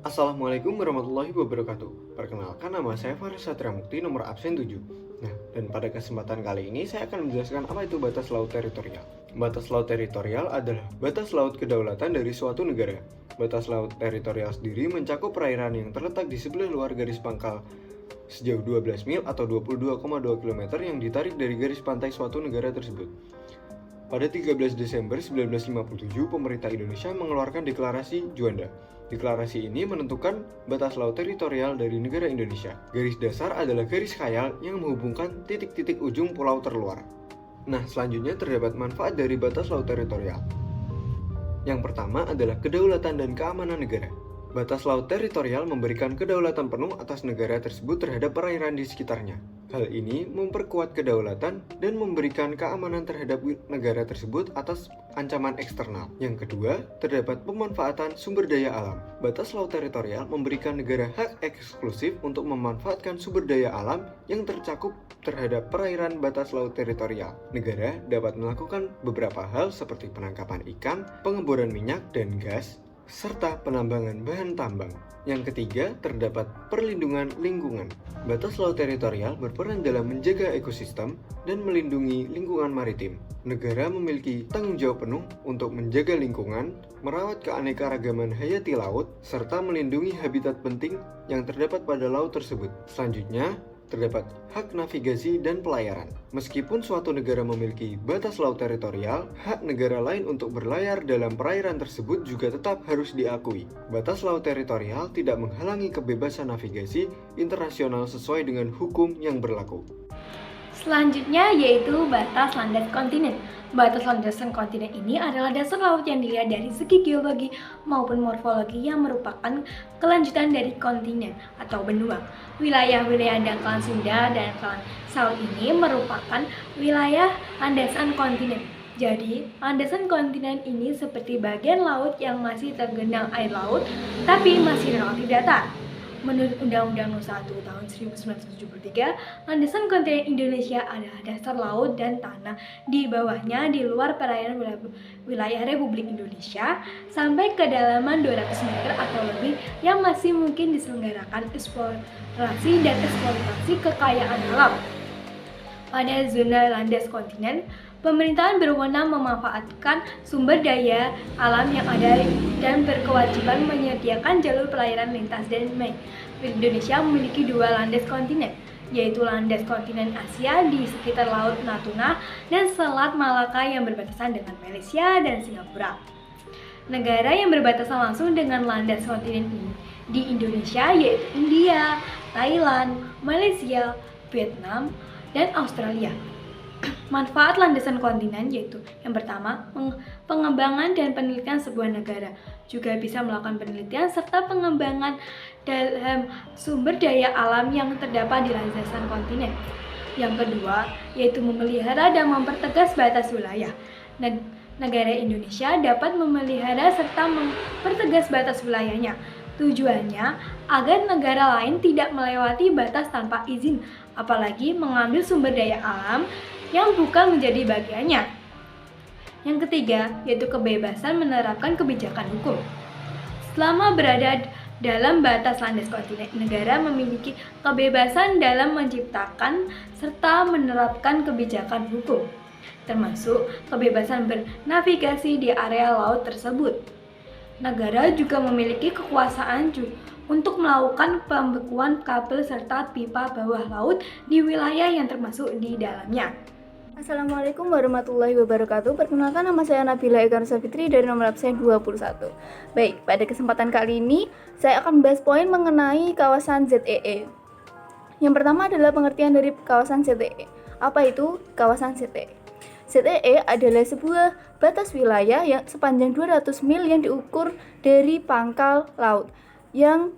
Assalamualaikum warahmatullahi wabarakatuh. Perkenalkan, nama saya Faris Satria Mukti, nomor absen 7. Nah, dan pada kesempatan kali ini saya akan menjelaskan apa itu batas laut teritorial. Batas laut teritorial adalah batas laut kedaulatan dari suatu negara. Batas laut teritorial sendiri mencakup perairan yang terletak di sebelah luar garis pangkal sejauh 12 mil atau 22,2 km yang ditarik dari garis pantai suatu negara tersebut. Pada 13 Desember 1957, pemerintah Indonesia mengeluarkan Deklarasi Juanda. Deklarasi ini menentukan batas laut teritorial dari negara Indonesia. Garis dasar adalah garis khayal yang menghubungkan titik-titik ujung pulau terluar. Nah, selanjutnya terdapat manfaat dari batas laut teritorial. Yang pertama adalah kedaulatan dan keamanan negara. Batas laut teritorial memberikan kedaulatan penuh atas negara tersebut terhadap perairan di sekitarnya. Hal ini memperkuat kedaulatan dan memberikan keamanan terhadap negara tersebut atas ancaman eksternal. Yang kedua, terdapat pemanfaatan sumber daya alam. Batas laut teritorial memberikan negara hak eksklusif untuk memanfaatkan sumber daya alam yang tercakup terhadap perairan batas laut teritorial. Negara dapat melakukan beberapa hal seperti penangkapan ikan, pengeboran minyak dan gas, serta penambangan bahan tambang. Yang ketiga, terdapat perlindungan lingkungan. Batas laut teritorial berperan dalam menjaga ekosistem dan melindungi lingkungan maritim. Negara memiliki tanggung jawab penuh untuk menjaga lingkungan, merawat keanekaragaman hayati laut, serta melindungi habitat penting yang terdapat pada laut tersebut. Selanjutnya, terdapat hak navigasi dan pelayaran. Meskipun suatu negara memiliki batas laut teritorial, hak negara lain untuk berlayar dalam perairan tersebut juga tetap harus diakui. Batas laut teritorial tidak menghalangi kebebasan navigasi internasional sesuai dengan hukum yang berlaku. Selanjutnya yaitu batas landas kontinen. Batas landasan kontinen ini adalah dasar laut yang dilihat dari segi geologi maupun morfologi yang merupakan kelanjutan dari kontinen atau benua. Wilayah-wilayah dangkalan Sunda dan dangkalan Saud ini merupakan wilayah landasan kontinen. Jadi, landasan kontinen ini seperti bagian laut yang masih tergenang air laut tapi masih relatif datar. Menurut Undang-Undang No. 1 tahun 1973, landasan kontinen Indonesia adalah dasar laut dan tanah di bawahnya di luar perairan wilayah Republik Indonesia sampai kedalaman 200 meter atau lebih yang masih mungkin diselenggarakan eksplorasi dan eksploitasi kekayaan alam. Pada zona landas kontinen, pemerintahan berwenang memanfaatkan sumber daya alam yang ada dan berkewajiban menyediakan jalur pelayaran lintas dan Indonesia memiliki dua landas kontinen, yaitu landas kontinen Asia di sekitar Laut Natuna dan Selat Malaka yang berbatasan dengan Malaysia dan Singapura. Negara yang berbatasan langsung dengan landas kontinen ini di Indonesia yaitu India, Thailand, Malaysia, Vietnam, dan Australia. Manfaat landasan kontinen yaitu yang pertama, pengembangan dan penelitian sebuah negara, juga bisa melakukan penelitian serta pengembangan dalam sumber daya alam yang terdapat di landasan kontinen. Yang kedua, yaitu memelihara dan mempertegas batas wilayah. Negara Indonesia dapat memelihara serta mempertegas batas wilayahnya. Tujuannya agar negara lain tidak melewati batas tanpa izin, apalagi mengambil sumber daya alam yang bukan menjadi bagiannya. Yang ketiga, yaitu kebebasan menerapkan kebijakan hukum. Selama berada dalam batas landas kontinen, negara memiliki kebebasan dalam menciptakan serta menerapkan kebijakan hukum, termasuk kebebasan bernavigasi di area laut tersebut. Negara juga memiliki kekuasaan untuk melakukan pembekuan kabel serta pipa bawah laut di wilayah yang termasuk di dalamnya. Assalamualaikum warahmatullahi wabarakatuh. Perkenalkan, nama saya Nabila Eka Nusa Fitri dari nomor absen 21. Baik, pada kesempatan kali ini saya akan membahas poin mengenai kawasan ZEE. Yang pertama adalah pengertian dari kawasan ZEE. Apa itu kawasan ZEE? ZEE adalah sebuah batas wilayah yang sepanjang 200 mil yang diukur dari pangkal laut, yang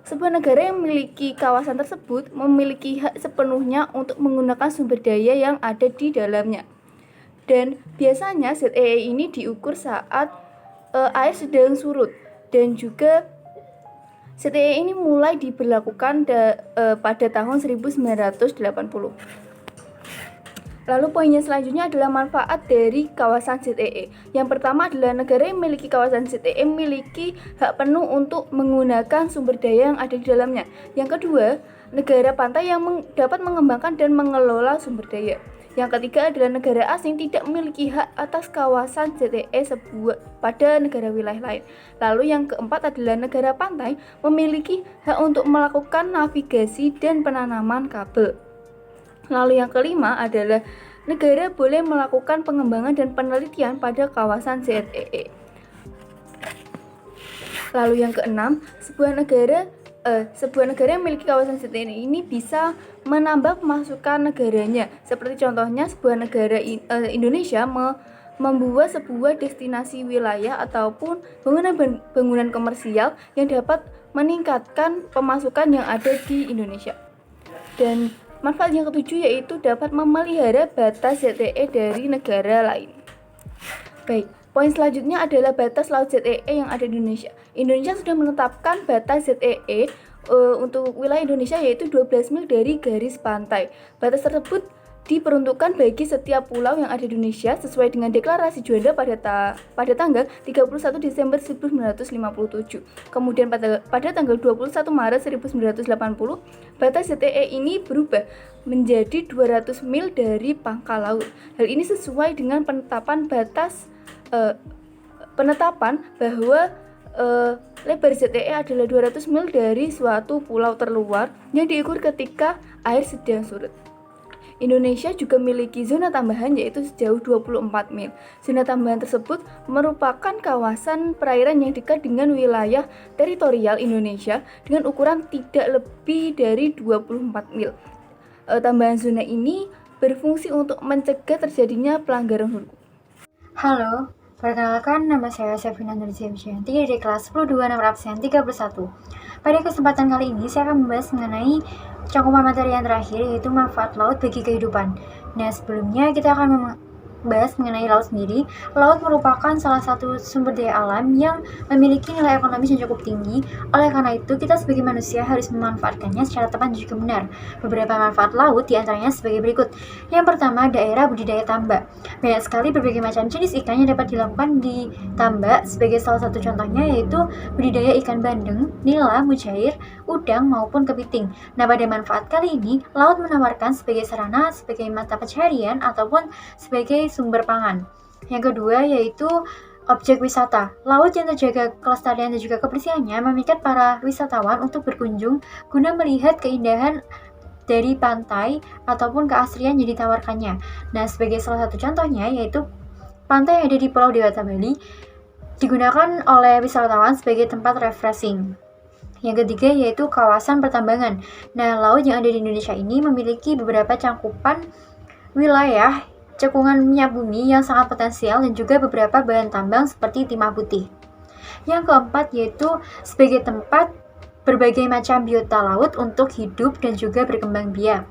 sebuah negara yang memiliki kawasan tersebut memiliki hak sepenuhnya untuk menggunakan sumber daya yang ada di dalamnya. Dan biasanya ZEE ini diukur saat air sedang surut, dan juga ZEE ini mulai diberlakukan pada tahun 1980. Lalu poinnya selanjutnya adalah manfaat dari kawasan ZEE. Yang pertama adalah negara yang memiliki kawasan ZEE memiliki hak penuh untuk menggunakan sumber daya yang ada di dalamnya. Yang kedua, negara pantai yang dapat mengembangkan dan mengelola sumber daya. Yang ketiga adalah negara asing tidak memiliki hak atas kawasan ZEE pada negara wilayah lain. Lalu yang keempat adalah negara pantai memiliki hak untuk melakukan navigasi dan penanaman kabel. Lalu yang kelima adalah negara boleh melakukan pengembangan dan penelitian pada kawasan ZEE. Lalu yang keenam, sebuah negara yang memiliki kawasan ZEE ini bisa menambah pemasukan negaranya. Seperti contohnya sebuah negara Indonesia membuat sebuah destinasi wilayah ataupun bangunan komersial yang dapat meningkatkan pemasukan yang ada di Indonesia. Dan manfaat yang ketujuh yaitu dapat memelihara batas ZEE dari negara lain. Baik, poin selanjutnya adalah batas laut ZEE yang ada di Indonesia. Indonesia sudah menetapkan batas ZEE untuk wilayah Indonesia yaitu 12 mil dari garis pantai. Batas tersebut diperuntukkan bagi setiap pulau yang ada di Indonesia sesuai dengan deklarasi Juanda pada tanggal 31 Desember 1957. Kemudian pada tanggal 21 Maret 1980, batas ZEE ini berubah menjadi 200 mil dari pangkal laut. Hal ini sesuai dengan penetapan bahwa lebar ZEE adalah 200 mil dari suatu pulau terluar yang diukur ketika air sedang surut. Indonesia juga memiliki zona tambahan yaitu sejauh 24 mil. Zona tambahan tersebut merupakan kawasan perairan yang dekat dengan wilayah teritorial Indonesia dengan ukuran tidak lebih dari 24 mil. Tambahan zona ini berfungsi untuk mencegah terjadinya pelanggaran hukum. Halo, perkenalkan nama saya Sevina Nurzi Wijayanti dari kelas 10 2 nomor absen 31. Pada kesempatan kali ini saya akan membahas mengenai cakupan materi yang terakhir yaitu manfaat laut bagi kehidupan. Nah, sebelumnya kita akan membahas mengenai laut sendiri. Laut merupakan salah satu sumber daya alam yang memiliki nilai ekonomis yang cukup tinggi. Oleh karena itu, kita sebagai manusia harus memanfaatkannya secara tepat dan juga benar. Beberapa manfaat laut diantaranya sebagai berikut. Yang pertama, daerah budidaya tambak. Banyak sekali berbagai macam jenis ikan yang dapat dilakukan di tambak. Sebagai salah satu contohnya yaitu budidaya ikan bandeng, nila, mujair, udang maupun kepiting. Nah, pada manfaat kali ini, laut menawarkan sebagai sarana, sebagai mata pencaharian ataupun sebagai sumber pangan. Yang kedua yaitu objek wisata. Laut yang terjaga kelestarian dan juga kebersihannya memikat para wisatawan untuk berkunjung guna melihat keindahan dari pantai ataupun keasrian yang ditawarkannya. Nah, sebagai salah satu contohnya yaitu pantai yang ada di Pulau Dewata Bali digunakan oleh wisatawan sebagai tempat refreshing. Yang ketiga yaitu kawasan pertambangan. Nah, laut yang ada di Indonesia ini memiliki beberapa cangkupan wilayah cekungan minyak bumi yang sangat potensial dan juga beberapa bahan tambang seperti timah putih. Yang keempat yaitu sebagai tempat berbagai macam biota laut untuk hidup dan juga berkembang biak.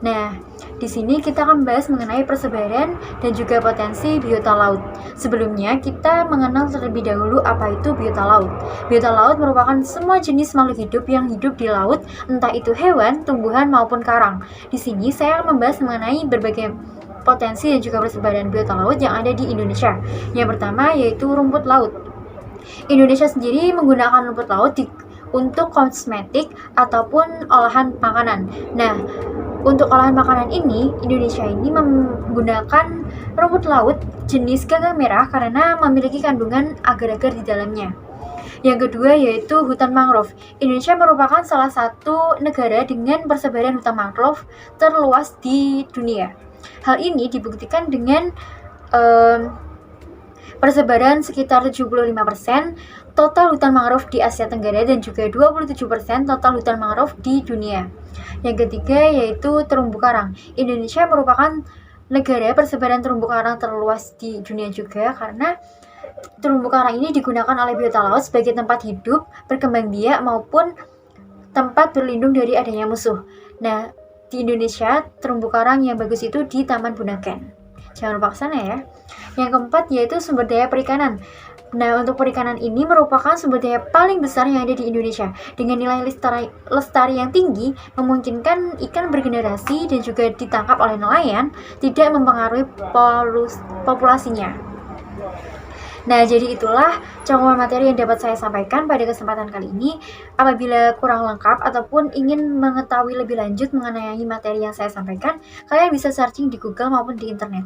Nah, di sini kita akan membahas mengenai persebaran dan juga potensi biota laut. Sebelumnya, kita mengenal terlebih dahulu apa itu biota laut. Biota laut merupakan semua jenis makhluk hidup yang hidup di laut, entah itu hewan, tumbuhan, maupun karang. Di sini, saya akan membahas mengenai berbagai potensi dan juga persebaran biota laut yang ada di Indonesia. Yang pertama yaitu rumput laut. Indonesia sendiri menggunakan rumput laut untuk kosmetik ataupun olahan makanan. Nah, untuk olahan makanan ini, Indonesia ini menggunakan rumput laut jenis gagang merah karena memiliki kandungan agar-agar di dalamnya. Yang kedua yaitu hutan mangrove. Indonesia merupakan salah satu negara dengan persebaran hutan mangrove terluas di dunia. Hal ini dibuktikan dengan persebaran sekitar 75% total hutan mangrove di Asia Tenggara dan juga 27% total hutan mangrove di dunia. Yang ketiga yaitu terumbu karang. Indonesia merupakan negara persebaran terumbu karang terluas di dunia juga karena terumbu karang ini digunakan oleh biota laut sebagai tempat hidup, berkembang biak maupun tempat berlindung dari adanya musuh. Nah, di Indonesia, terumbu karang yang bagus itu di Taman Bunaken. Jangan lupa kesana ya. Yang keempat yaitu sumber daya perikanan. Nah, untuk perikanan ini merupakan sumber daya paling besar yang ada di Indonesia. Dengan nilai lestari yang tinggi, memungkinkan ikan bergenerasi dan juga ditangkap oleh nelayan, tidak mempengaruhi populasinya. Nah, jadi itulah cangkuman materi yang dapat saya sampaikan pada kesempatan kali ini. Apabila kurang lengkap ataupun ingin mengetahui lebih lanjut mengenai materi yang saya sampaikan, kalian bisa searching di Google maupun di internet.